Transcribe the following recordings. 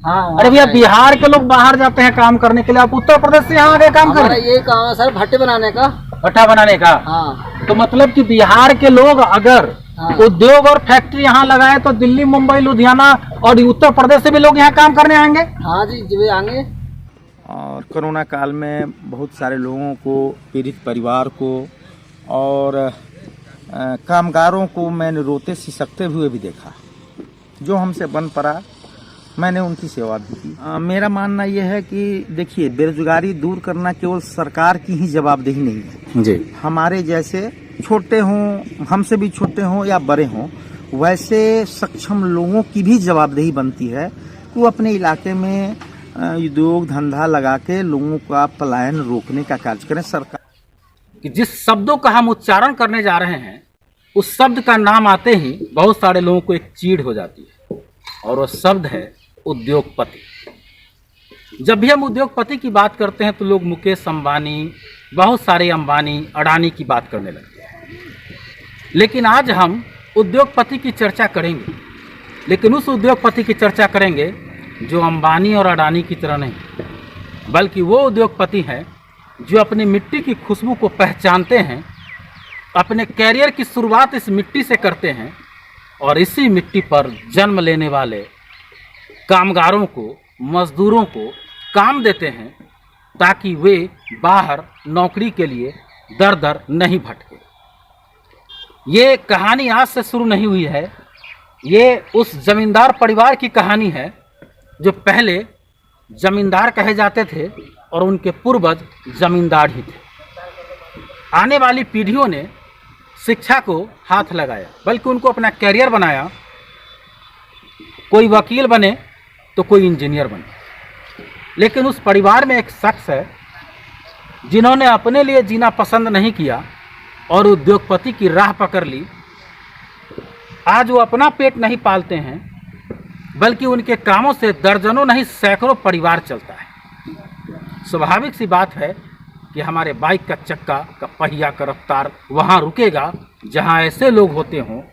हाँ, अरे भैया बिहार के लोग बाहर जाते हैं काम करने के लिए, आप उत्तर प्रदेश से यहाँ आगे काम कर हमारा रहे हैं? यही काम है सर, भट्टे बनाने का। भट्ठा बनाने का। हाँ तो मतलब कि बिहार के लोग अगर हाँ। उद्योग और फैक्ट्री यहाँ लगाए तो दिल्ली, मुंबई, लुधियाना और उत्तर प्रदेश से भी लोग यहाँ काम करने आएंगे। हाँ जी जी आएंगे। और कोरोना काल में बहुत सारे लोगों को, पीड़ित परिवार को और कामगारों को मैंने रोते सिसकते हुए भी देखा। जो हमसे बन पड़ा मैंने उनकी सेवा भी की। मेरा मानना यह है कि देखिए, बेरोजगारी दूर करना केवल सरकार की ही जवाबदेही नहीं है जी। हमारे जैसे छोटे हों, हमसे भी छोटे हों या बड़े हों, वैसे सक्षम लोगों की भी जवाबदेही बनती है कि वो अपने इलाके में उद्योग धंधा लगा के लोगों का पलायन रोकने का कार्य करें। सरकार कि जिस शब्दों का हम उच्चारण करने जा रहे हैं, उस शब्द का नाम आते ही बहुत सारे लोगों को एक चीड़ हो जाती है, और वो शब्द है उद्योगपति। जब भी हम उद्योगपति की बात करते हैं तो लोग मुकेश अंबानी, बहुत सारे अंबानी, अडानी की बात करने लगते हैं। लेकिन आज हम उद्योगपति की चर्चा करेंगे, लेकिन उस उद्योगपति की चर्चा करेंगे जो अंबानी और अडानी की तरह नहीं, बल्कि वो उद्योगपति हैं जो अपनी मिट्टी की खुशबू को पहचानते हैं, अपने कैरियर की शुरुआत इस मिट्टी से करते हैं और इसी मिट्टी पर जन्म लेने वाले कामगारों को, मजदूरों को काम देते हैं ताकि वे बाहर नौकरी के लिए दर दर नहीं भटके। ये कहानी आज से शुरू नहीं हुई है, ये उस जमींदार परिवार की कहानी है जो पहले जमींदार कहे जाते थे और उनके पूर्वज जमींदार ही थे। आने वाली पीढ़ियों ने शिक्षा को हाथ लगाया, बल्कि उनको अपना कैरियर बनाया। कोई वकील बने तो कोई इंजीनियर बने। लेकिन उस परिवार में एक शख्स है जिन्होंने अपने लिए जीना पसंद नहीं किया और उद्योगपति की राह पकड़ ली। आज वो अपना पेट नहीं पालते हैं, बल्कि उनके कामों से दर्जनों नहीं सैकड़ों परिवार चलता है। स्वाभाविक सी बात है कि हमारे बाइक का चक्का का पहिया का रफ्तार वहाँ रुकेगा जहाँ ऐसे लोग होते हों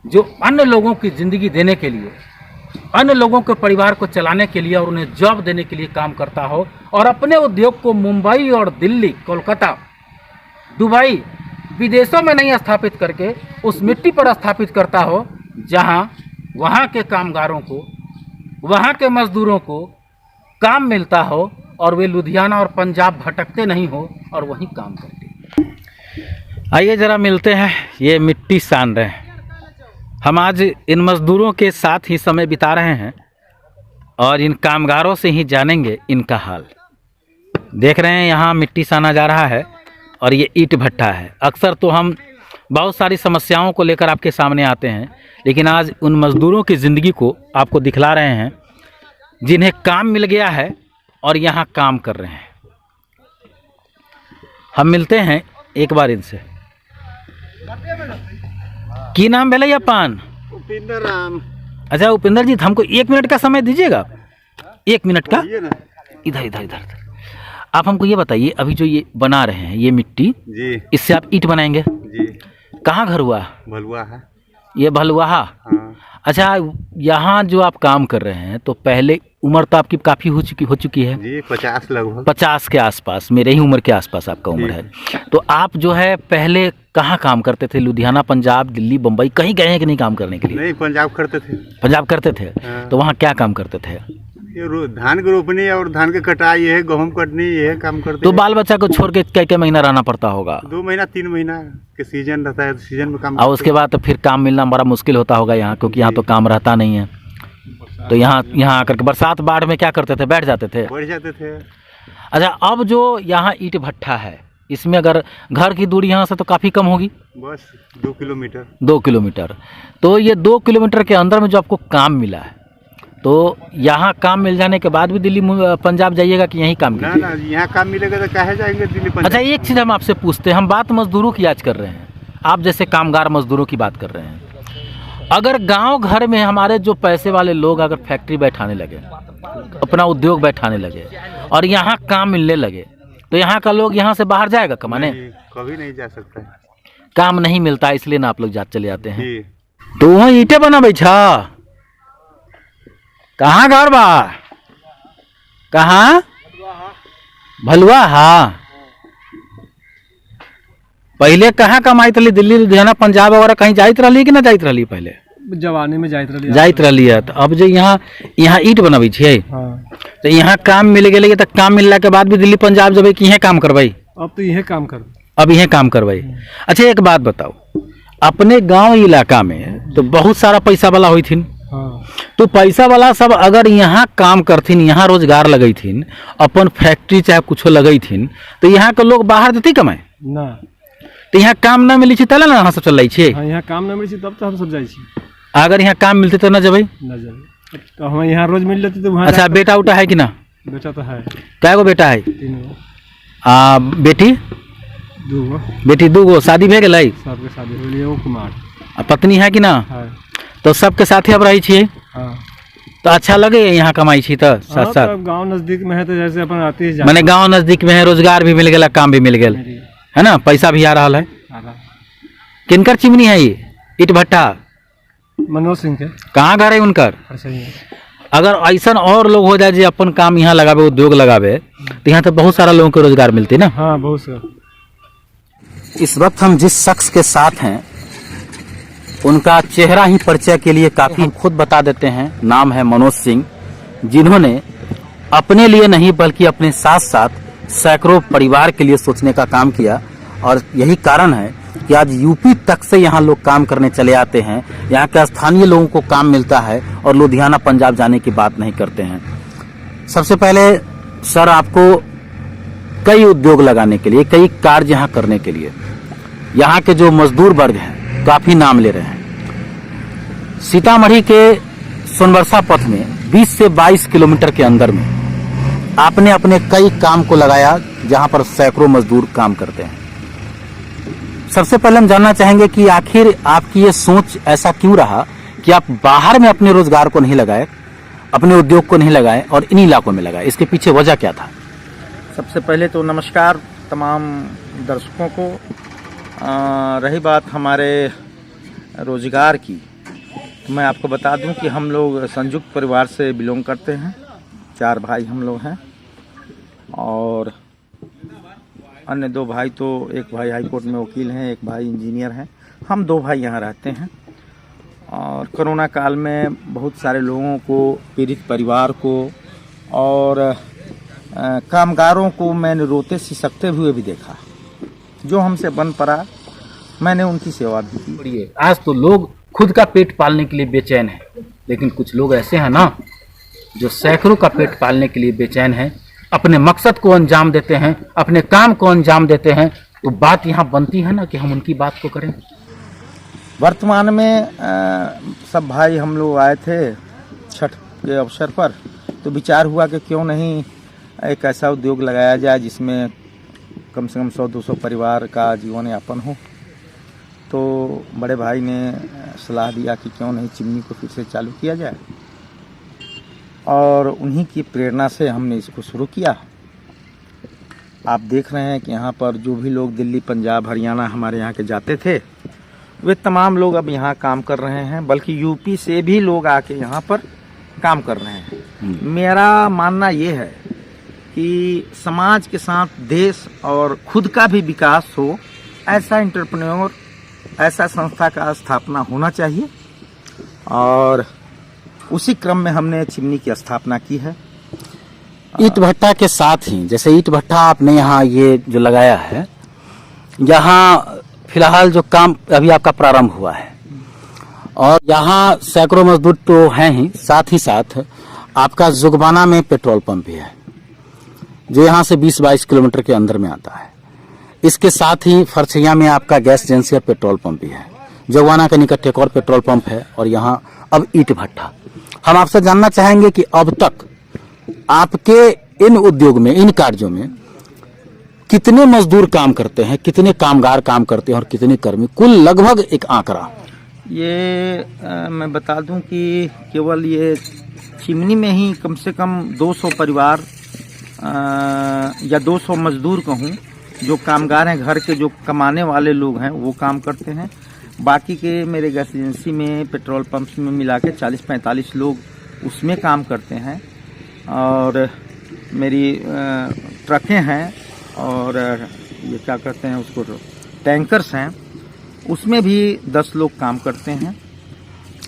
जो अन्य लोगों की ज़िंदगी देने के लिए, अन्य लोगों के परिवार को चलाने के लिए और उन्हें जॉब देने के लिए काम करता हो, और अपने उद्योग को मुंबई और दिल्ली, कोलकाता, दुबई, विदेशों में नहीं स्थापित करके उस मिट्टी पर स्थापित करता हो जहां वहां के कामगारों को, वहां के मजदूरों को काम मिलता हो और वे लुधियाना और पंजाब भटकते नहीं हो और वहीं काम करते। आइए ज़रा मिलते हैं, ये मिट्टी सान रहे हैं। हम आज इन मज़दूरों के साथ ही समय बिता रहे हैं और इन कामगारों से ही जानेंगे इनका हाल। देख रहे हैं यहाँ मिट्टी साना जा रहा है और ये ईंट भट्टा है। अक्सर तो हम बहुत सारी समस्याओं को लेकर आपके सामने आते हैं, लेकिन आज उन मज़दूरों की ज़िंदगी को आपको दिखला रहे हैं जिन्हें काम मिल गया है और यहाँ काम कर रहे हैं। हम मिलते हैं एक बार इनसे। की नाम भेले या पान? उपिंदर राम। अच्छा उपिंदर जी, हमको 1 मिनट का समय दीजिएगा। 1 मिनट का? इधर इधर इधर। आप हमको ये बताइए, अभी जो ये बना रहे हैं ये मिट्टी जी, इससे आप ईंट बनाएंगे? जी। कहाँ घर हुआ? भलुआ है। ये भलुआहा? हाँ। अच्छा, यहाँ जो आप काम कर रहे हैं तो पहले उम्र तो आपकी काफ़ी हो चुकी है जी, 50 लगभग। 50 के आसपास, मेरे ही उम्र के आसपास आपका उम्र है। तो आप जो है पहले कहाँ काम करते थे? लुधियाना, पंजाब, दिल्ली, बम्बई, कहीं गए हैं कि नहीं काम करने के लिए? नहीं, पंजाब करते थे। पंजाब करते थे? हाँ। तो वहाँ क्या काम करते थे? ये धान की रोपनी और धान की कटाई, ये है गेहूँ कटनी, ये है काम करते। तो बाल बच्चा को छोड़ के कई महीना रहना पड़ता होगा? 2 महीना 3 महीना के सीजन रहता है, सीजन में काम। और उसके बाद तो फिर काम मिलना बड़ा मुश्किल होता होगा यहाँ, क्योंकि यहाँ तो काम रहता नहीं है। तो यहाँ आकर के बरसात बाढ़ में क्या करते थे? बैठ जाते थे? बैठ जाते थे। अच्छा, अब जो यहाँ ईंट भट्ठा है, इसमें अगर घर की दूरी यहाँ से तो काफ़ी कम होगी? बस 2 किलोमीटर। 2 किलोमीटर। तो ये 2 किलोमीटर के अंदर में जो आपको काम मिला है, तो यहाँ काम मिल जाने के बाद भी दिल्ली पंजाब जाइएगा कि यहीं काम कीजिएगा? ना, यहाँ काम मिलेगा तो काहे जाएंगे दिल्ली पंजाब। अच्छा, एक चीज़ हम आपसे पूछते हैं, हम बात मजदूरों की आज कर रहे हैं, आप जैसे कामगार मजदूरों की बात कर रहे हैं। अगर गांव घर में हमारे जो पैसे वाले लोग अगर फैक्ट्री बैठाने लगे, अपना उद्योग बैठाने लगे और यहाँ काम मिलने लगे, तो यहाँ का लोग यहाँ से बाहर जाएगा कमाने? कभी नहीं जा सकता है, काम नहीं मिलता, इसलिए ना आप लोग चले जाते हैं। जी। तो वहाँ ईंटें बना बैठा, कहाँ घर बा? कहाँ? भलुआ। हाँ, पहले कहाँ कमाई रही? दिल्ली, लुधियाना, पंजाब वगैरह कहीं जाइत रही कि ना जाइत रही? पहले जवानी में जाइत रही है। तो अब जो यहाँ ईंट बनबै छियै, तो यहाँ काम मिल गए, तो काम मिलला के बाद भी दिल्ली पंजाब जब कि यहाँ काम करवाई? अब तो यह काम कर, अब यह काम करवाई। अच्छा, एक बात बताओ, अपने गांव इलाका में तो बहुत सारा पैसा वाला हुई थी, तो पैसा वाला सब अगर यहाँ काम करथिन, यहाँ रोजगार लगई थीन, अपन फैक्ट्री चाहे कुछ लगई थीन, तो यहाँ के लोग बाहर देते कमाए ना? तो यहाँ काम ना मिली तले ना सब चल रही। यहाँ काम ना मिली तब तो हम सब जाए। अगर यहाँ काम मिलते तो ना जब तो हम यहाँ रोज मिल लेते तो वहाँ। अच्छा, बेटा उटा है कि ना? बेटा तो है। क्या गो बेटा है? 3 गो। बेटी? 2 गो। बेटी 2 गो। शादी भे गई? सबके शादी हो गई। कुमार। पत्नी है कि ना? है। तो सबके साथे अब रही छिए। हाँ। तो अच्छा लगे यहाँ कमाई छी? तो साथ साथ गाँव नजदीक में है तो जैसे अपन आते ही मैंने गाँव नजदीक में है, रोजगार भी मिल गया, काम भी मिल गया, है ना, पैसा भी आ रहा है। किनकर चिमनी है ये? ईट भट्टा? मनोज सिंह के। कहाँ घर है उनकर? अगर ऐसा और लोग हो जाए जो अपन काम यहाँ लगावे, उद्योग लगावे, तो यहाँ तो बहुत सारा लोगों को रोजगार मिलते ना। हाँ, बहुत सारा। इस वक्त हम जिस शख्स के साथ हैं उनका चेहरा ही परिचय के लिए काफी, खुद बता देते हैं। नाम है मनोज सिंह, जिन्होंने अपने लिए नहीं बल्कि अपने साथ साथ सैकड़ों परिवार के लिए सोचने का काम किया, और यही कारण है कि आज यूपी तक से यहाँ लोग काम करने चले आते हैं। यहाँ के स्थानीय लोगों को काम मिलता है और लुधियाना पंजाब जाने की बात नहीं करते हैं। सबसे पहले सर, आपको कई उद्योग लगाने के लिए, कई कार्य यहाँ करने के लिए यहाँ के जो मजदूर वर्ग हैं काफी नाम ले रहे हैं। सीतामढ़ी के सोनबरसा पथ में 20 से 22 किलोमीटर के अंदर में आपने अपने कई काम को लगाया जहां पर सैकड़ों मजदूर काम करते हैं। सबसे पहले हम जानना चाहेंगे कि आखिर आपकी ये सोच ऐसा क्यों रहा कि आप बाहर में अपने रोजगार को नहीं लगाए, अपने उद्योग को नहीं लगाए और इन इलाकों में लगाए? इसके पीछे वजह क्या था? सबसे पहले तो नमस्कार तमाम दर्शकों को। रही बात हमारे रोजगार की, तो मैं आपको बता दूं कि हम लोग संयुक्त परिवार से बिलोंग करते हैं। 4 भाई हम लोग हैं और अन्य 2 भाई, तो एक भाई हाई कोर्ट में वकील हैं, एक भाई इंजीनियर हैं। हम 2 भाई यहाँ रहते हैं। और कोरोना काल में बहुत सारे लोगों को, पीड़ित परिवार को और कामगारों को मैंने रोते सिसकते हुए भी देखा। जो हमसे बन पड़ा मैंने उनकी सेवा भी की। आज तो लोग खुद का पेट पालने के लिए बेचैन है, लेकिन कुछ लोग ऐसे हैं ना जो सैकड़ों का पेट पालने के लिए बेचैन हैं, अपने मकसद को अंजाम देते हैं, अपने काम को अंजाम देते हैं। तो बात यहाँ बनती है ना कि हम उनकी बात को करें। वर्तमान में सब भाई हम लोग आए थे छठ के अवसर पर, तो विचार हुआ कि क्यों नहीं एक ऐसा उद्योग लगाया जाए जिसमें कम से कम 100-200 परिवार का जीवन यापन हो। तो बड़े भाई ने सलाह दिया कि क्यों नहीं चिमनी को फिर से चालू किया जाए, और उन्हीं की प्रेरणा से हमने इसको शुरू किया। आप देख रहे हैं कि यहाँ पर जो भी लोग दिल्ली, पंजाब, हरियाणा हमारे यहाँ के जाते थे, वे तमाम लोग अब यहाँ काम कर रहे हैं, बल्कि यूपी से भी लोग आके यहाँ पर काम कर रहे हैं। मेरा मानना ये है कि समाज के साथ देश और खुद का भी विकास हो, ऐसा एंटरप्रेन्योर, ऐसा संस्था का स्थापना होना चाहिए, और उसी क्रम में हमने चिमनी की स्थापना की है। ईट भट्टा के साथ ही, जैसे ईट भट्टा आपने यहाँ ये जो लगाया है, यहाँ फिलहाल जो काम अभी आपका प्रारंभ हुआ है, और यहाँ सैकड़ों मजदूर तो हैं ही, साथ साथ आपका जुगबाना में पेट्रोल पंप भी है जो यहाँ से 20-22 किलोमीटर के अंदर में आता है। इसके साथ ही फरछिया में आपका गैस एजेंसी और पेट्रोल पंप भी है। जुगबाना के निकट एक और पेट्रोल पंप है, और यहाँ अब ईट भट्टा। हम आपसे जानना चाहेंगे कि अब तक आपके इन उद्योग में, इन कार्यों में कितने मजदूर काम करते हैं, कितने कामगार काम करते हैं और कितने कर्मी, कुल लगभग एक आंकड़ा? ये मैं बता दूं कि केवल ये चिमनी में ही कम से कम 200 परिवार या 200 मजदूर कहूँ, जो कामगार हैं, घर के जो कमाने वाले लोग हैं वो काम करते हैं। बाकी के मेरे गैस एजेंसी में, पेट्रोल पंप्स में मिला के 40-45 लोग उसमें काम करते हैं। और मेरी ट्रकें हैं और ये क्या कहते हैं उसको, टैंकर्स हैं, उसमें भी 10 लोग काम करते हैं।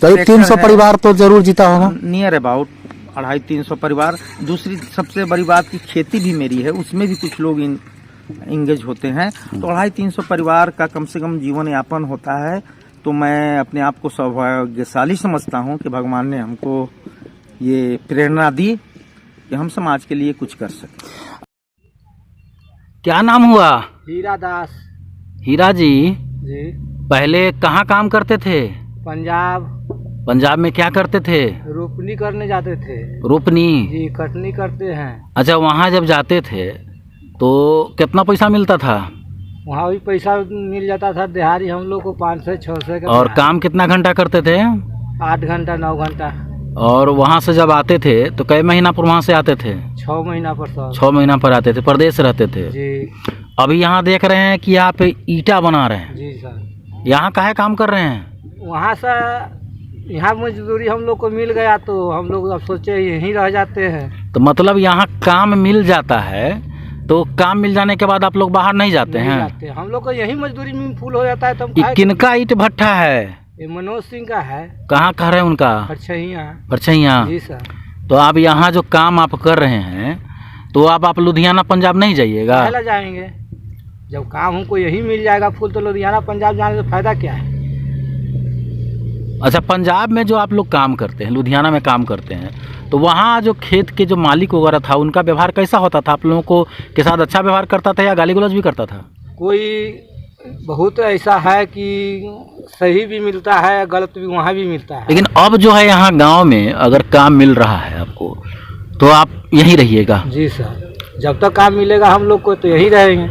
करीब 300 परिवार तो जरूर जीता होगा। नियर अबाउट 250-300 परिवार। दूसरी सबसे बड़ी बात की खेती भी मेरी है, उसमें भी कुछ लोग इंगेज होते हैं, तो 250-300 परिवार का कम से कम जीवन यापन होता है। तो मैं अपने आप को सौभाग्यशाली समझता हूँ कि भगवान ने हमको ये प्रेरणा दी कि हम समाज के लिए कुछ कर सकें। क्या नाम हुआ? हीरा दास हीरा जी, जी। पहले कहाँ काम करते थे? पंजाब। पंजाब में क्या करते थे? रोपनी करने जाते थे रोपनी? जी, कटनी करते हैं। अच्छा, वहाँ जब जाते थे तो कितना पैसा मिलता था? वहाँ भी पैसा मिल जाता था दिहाड़ी हम लोग को 500-600 का। और काम कितना घंटा करते थे? 8 घंटा 9 घंटा। और वहाँ से जब आते थे तो कई महीना पर वहाँ से आते थे? 6 महीना पर सर। 6 महीना पर आते थे, प्रदेश रहते थे जी। अभी यहाँ देख रहे हैं कि आप ईटा बना रहे हैं। जी सर। यहाँ काहे काम कर रहे हैं? वहाँ से यहाँ मजदूरी हम लोग को मिल गया तो हम लोग अब सोचे यहीं रह जाते हैं। तो मतलब यहाँ काम मिल जाता है तो काम मिल जाने के बाद आप लोग बाहर नहीं जाते नहीं हैं? जाते। हम लोग को यहीं मजदूरी में फुल हो जाता है तो हम ये खाए। किनका ईट भट्ठा है? ये मनोज सिंह का है। कहाँ का है उनका? परछैया। परछैया। जी सर। तो आप यहाँ जो काम आप कर रहे हैं तो आप लुधियाना पंजाब नहीं जाइएगा? पहले जाएंगे, जब काम हमको यही मिल जाएगा फुल तो लुधियाना पंजाब जाने से फायदा क्या है? अच्छा, पंजाब में जो आप लोग काम करते हैं, लुधियाना में काम करते हैं, तो वहाँ जो खेत के जो मालिक वगैरह था उनका व्यवहार कैसा होता था? आप लोगों को के साथ अच्छा व्यवहार करता था या गाली गलौज भी करता था? कोई बहुत ऐसा है कि सही भी मिलता है, गलत भी वहाँ भी मिलता है। लेकिन अब जो है यहाँ गांव में अगर काम मिल रहा है आपको तो आप यहीं रहिएगा? जी सर, जब तक काम मिलेगा हम लोग को तो यहीं रहेंगे।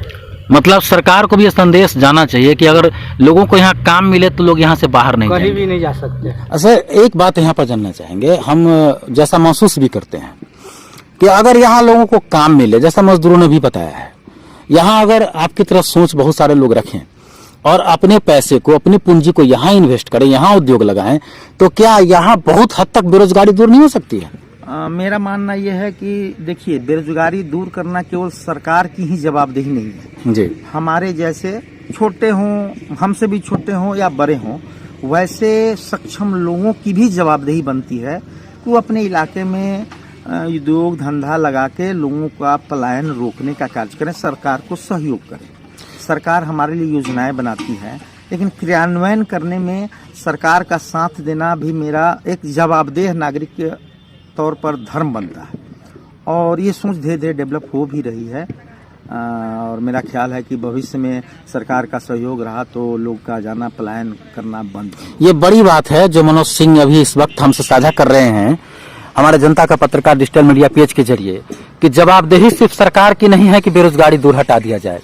मतलब सरकार को भी ये संदेश जाना चाहिए कि अगर लोगों को यहाँ काम मिले तो लोग यहाँ से बाहर नहीं कहीं जाएंगे। भी नहीं जा सकते। अच्छा, एक बात यहाँ पर जानना चाहेंगे, हम जैसा महसूस भी करते हैं कि अगर यहाँ लोगों को काम मिले, जैसा मजदूरों ने भी बताया है, यहाँ अगर आपकी तरफ सोच बहुत सारे लोग रखें और अपने पैसे को, अपनी पूंजी को यहाँ इन्वेस्ट करें, यहाँ उद्योग लगाएं, तो क्या यहाँ बहुत हद तक बेरोजगारी दूर नहीं हो सकती है? मेरा मानना यह है कि देखिए, बेरोजगारी दूर करना केवल सरकार की ही जवाबदेही नहीं है जी। हमारे जैसे छोटे हों, हमसे भी छोटे हों या बड़े हों, वैसे सक्षम लोगों की भी जवाबदेही बनती है कि वो अपने इलाके में उद्योग धंधा लगा के लोगों का पलायन रोकने का कार्य करें, सरकार को सहयोग करें। सरकार हमारे लिए योजनाएं बनाती है, लेकिन क्रियान्वयन करने में सरकार का साथ देना भी मेरा एक जवाबदेह नागरिक के तौर पर धर्म बनता है। और ये सोच धीरे धीरे डेवलप हो भी रही है और मेरा ख्याल है कि भविष्य में सरकार का सहयोग रहा तो लोग का जाना पलायन करना बंद हो। ये बड़ी बात है जो मनोज सिंह अभी इस वक्त हमसे साझा कर रहे हैं, हमारे जनता का पत्रकार डिजिटल मीडिया पेज के जरिए, कि जवाबदेही सिर्फ सरकार की नहीं है कि बेरोजगारी दूर हटा दिया जाए,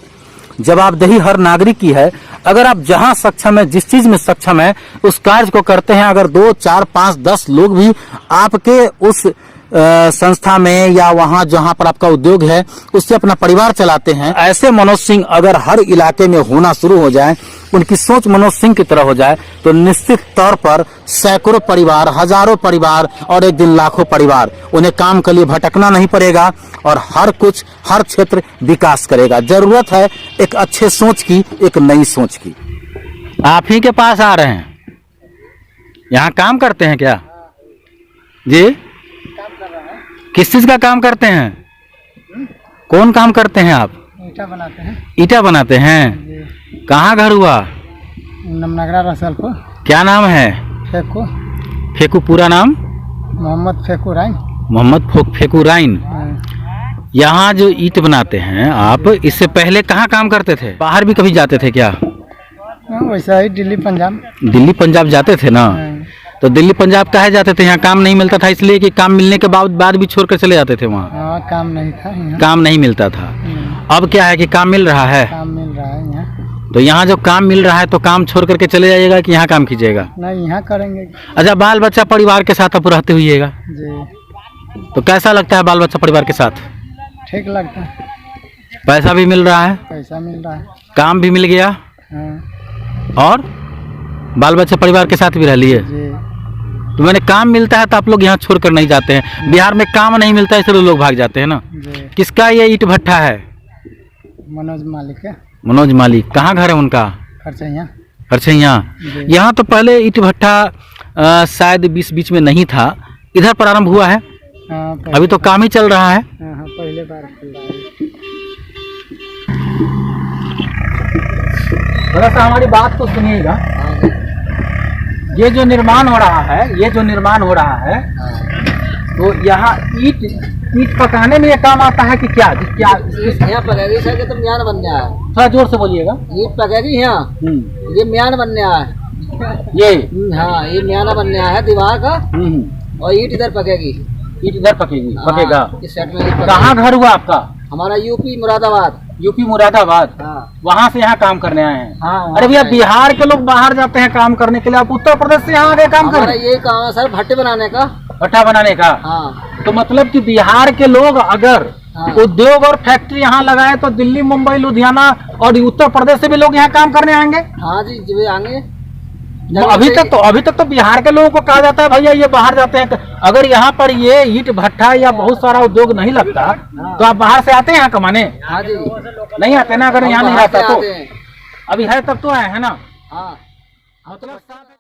जवाबदेही हर नागरिक की है। अगर आप जहां सक्षम है, जिस चीज में सक्षम है, उस कार्य को करते हैं, अगर 2, 4, 5, 10 लोग भी आपके उस संस्था में या वहां जहां पर आपका उद्योग है उससे अपना परिवार चलाते हैं, ऐसे मनोज सिंह अगर हर इलाके में होना शुरू हो जाए, उनकी सोच मनोज सिंह की तरह हो जाए, तो निश्चित तौर पर सैकड़ों परिवार, हजारों परिवार और एक दिन लाखों परिवार, उन्हें काम के लिए भटकना नहीं पड़ेगा और हर क्षेत्र विकास करेगा। जरूरत है एक अच्छे सोच की, एक नई सोच की। आप ही के पास आ रहे हैं, यहाँ काम करते हैं क्या जी? किस चीज का काम करते हैं? कौन काम करते हैं आप? ईटा बनाते हैं। ईटा बनाते हैं। कहाँ घर हुआ? नमनगरा रसलपुर। क्या नाम है? फेकू। फेकू पूरा नाम? मोहम्मद फेकू राइन। मोहम्मद फेकू राइन। यहाँ जो ईट बनाते हैं आप, इससे पहले कहाँ काम करते थे? बाहर भी कभी जाते थे क्या? वैसा ही दिल्ली पंजाब। दिल्ली पंजाब जाते थे ना? तो दिल्ली पंजाब काहे जाते थे? यहाँ काम नहीं मिलता था इसलिए कि काम मिलने के बाद भी छोड़कर चले जाते थे वहाँ? काम नहीं था यहाँ। काम नहीं मिलता था। अब क्या है कि काम मिल रहा है? काम मिल रहा है यहाँ। तो यहाँ जो काम मिल रहा है तो काम छोड़ करके चले जाइएगा कि यहाँ काम कीजिएगा? नहीं, यहाँ करेंगे। अच्छा, बाल बच्चा परिवार के साथ आप रहते हुईएगा जी। तो कैसा लगता है बाल बच्चा परिवार के साथ? ठीक लगता है। पैसा भी मिल रहा है? पैसा मिल रहा है। काम भी मिल गया? हाँ। और बाल बच्चा परिवार के साथ भी रह लिए? जी। तो मैंने काम मिलता है तो आप लोग यहाँ छोड़कर नहीं जाते हैं। बिहार में काम नहीं मिलता है इसलिए लोग भाग जाते हैं ना। जी किसका ये ईंट भट्ठा है? मनोज मालिक है, मनोज मालिक। कहाँ घर है उनका? खर्चैया। अच्छा, यहाँ यहाँ तो पहले ईंट भट्ठा शायद बीच में नहीं था, इधर प्रारंभ हुआ है। अभी तो काम ही चल रहा है। पहले बार खुल रहा है। थोड़ा सा हमारी बात को सुनिएगा। ये जो निर्माण हो रहा है, तो यहाँ ईंट पकाने में ये काम आता है कि क्या? यहाँ पकेगी सर, तो म्यान बनने आया है। थोड़ा जोर से बोलिएगा। ईंट पकेगी यहाँ, ये म्यान बनने आया है। ये हाँ, ये म्याना बनने आया है दीवार का, और ईंट इधर पकेगी। ईंट इधर पकेगा। हाँ, इस साइड में ईंट कहाँ घर हुआ आपका? हमारा यूपी मुरादाबाद। यूपी मुरादाबाद। हाँ वहाँ से यहाँ काम करने आए हैं। हाँ, अरे भैया, बिहार के लोग बाहर जाते हैं काम करने के लिए, आप उत्तर प्रदेश से यहाँ आके काम कर हमारा रहे हैं? ये काम है सर, भट्टे बनाने का। भट्ठा बनाने का। हाँ तो मतलब कि बिहार के लोग अगर हाँ। उद्योग और फैक्ट्री यहाँ लगाए तो दिल्ली, मुंबई, लुधियाना और उत्तर प्रदेश से भी लोग यहाँ काम करने आएंगे। हाँ जी, जी आएंगे। अभी तक तो बिहार के लोगों को कहा जाता है भैया ये बाहर जाते हैं। अगर यहाँ पर ये ईंट भट्ठा या बहुत सारा उद्योग नहीं लगता तो आप बाहर से आते हैं यहाँ कमाने? हाँ जी, नहीं आते ना। अगर यहाँ नहीं बाहर आता से तो आते हैं। अभी है तब तो आए है ना। हाँ मतलब